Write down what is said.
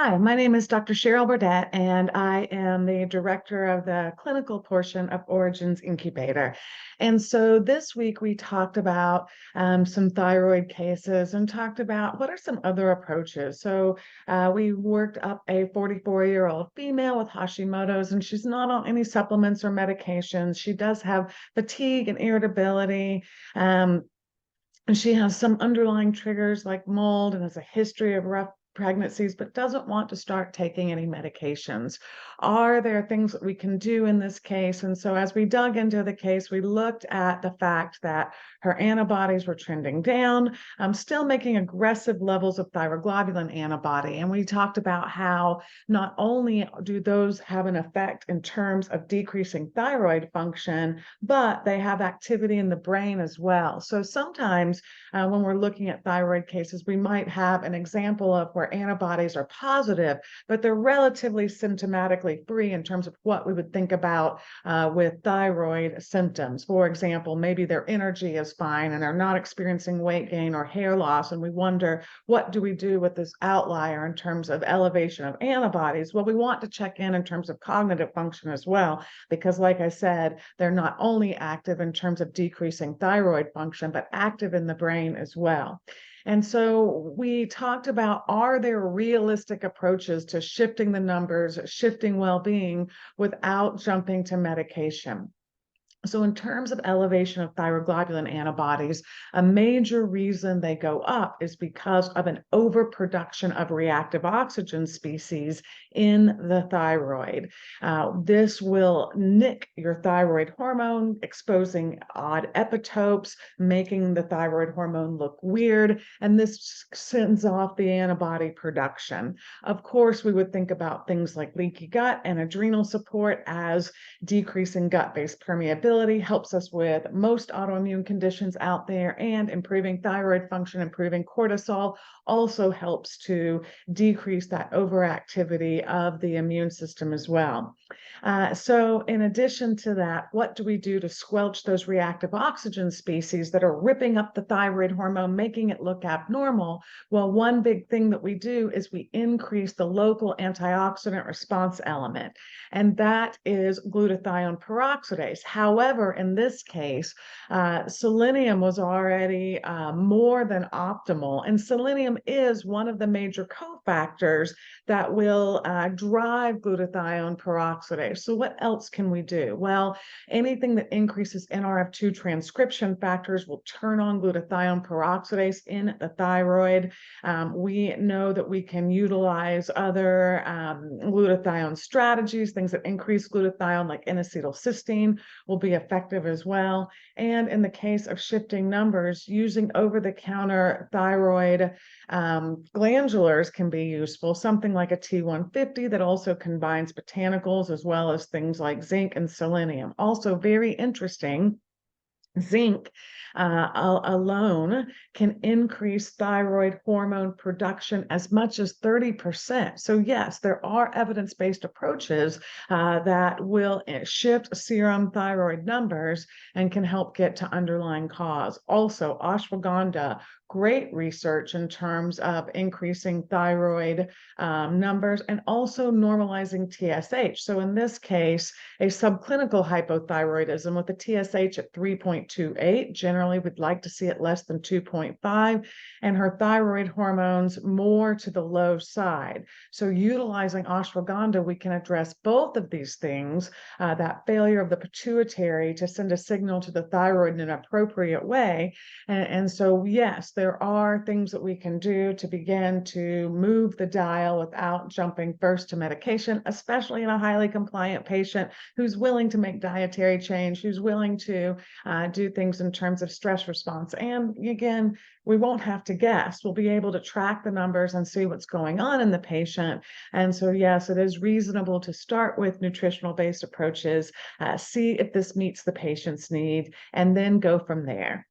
Hi, my name is Dr. Cheryl Burdette, and I am the director of the clinical portion of Origins Incubator. And so this week we talked about some thyroid cases and talked about what are some other approaches. We worked up a 44-year-old female with Hashimoto's, and she's not on any supplements or medications. She does have fatigue and irritability. And she has some underlying triggers like mold and has a history of rough pregnancies, but doesn't want to start taking any medications. Are there things that we can do in this case? And so as we dug into the case, we looked at the fact that her antibodies were trending down, still making aggressive levels of thyroglobulin antibody. And we talked about how not only do those have an effect in terms of decreasing thyroid function, but they have activity in the brain as well. So sometimes when we're looking at thyroid cases, we might have an example of where antibodies are positive, but they're relatively symptomatically free in terms of what we would think about with thyroid symptoms. For example, maybe their energy is fine and they're not experiencing weight gain or hair loss, and we wonder, what do we do with this outlier in terms of elevation of antibodies? Well, we want to check in terms of cognitive function as well, because like I said, they're not only active in terms of decreasing thyroid function, but active in the brain as well. And so we talked about, are there realistic approaches to shifting the numbers, shifting well-being without jumping to medication? So in terms of elevation of thyroglobulin antibodies, a major reason they go up is because of an overproduction of reactive oxygen species in the thyroid. This will nick your thyroid hormone, exposing odd epitopes, making the thyroid hormone look weird, and this sends off the antibody production. Of course, we would think about things like leaky gut and adrenal support, as decreasing gut-based permeability helps us with most autoimmune conditions out there, and improving thyroid function, improving cortisol also helps to decrease that overactivity of the immune system as well. So in addition to that, what do we do to squelch those reactive oxygen species that are ripping up the thyroid hormone, making it look abnormal? Well, one big thing that we do is we increase the local antioxidant response element, and that is glutathione peroxidase. However, in this case, selenium was already more than optimal, and selenium is one of the major cofactors that will drive glutathione peroxidase. So what else can we do? Well, anything that increases NRF2 transcription factors will turn on glutathione peroxidase in the thyroid. We know that we can utilize other glutathione strategies. Things that increase glutathione, like N-acetylcysteine, will be effective as well. And in the case of shifting numbers, using over-the-counter thyroid glandulars can be useful. Something like a T150 that also combines botanicals as well as things like zinc and selenium. Also very interesting, zinc alone can increase thyroid hormone production as much as 30%. So yes, there are evidence-based approaches that will shift serum thyroid numbers and can help get to underlying cause. Also, ashwagandha, great research in terms of increasing thyroid numbers and also normalizing TSH. So in this case, a subclinical hypothyroidism with a TSH at 3.28. Generally, we'd like to see it less than 2.5, and her thyroid hormones more to the low side. So utilizing ashwagandha, we can address both of these things, that failure of the pituitary to send a signal to the thyroid in an appropriate way. And so, yes, there are things that we can do to begin to move the dial without jumping first to medication, especially in a highly compliant patient who's willing to make dietary change, who's willing to do things in terms of stress response. And again, we won't have to guess. We'll be able to track the numbers and see what's going on in the patient. And so, yes, it is reasonable to start with nutritional-based approaches, see if this meets the patient's need, and then go from there.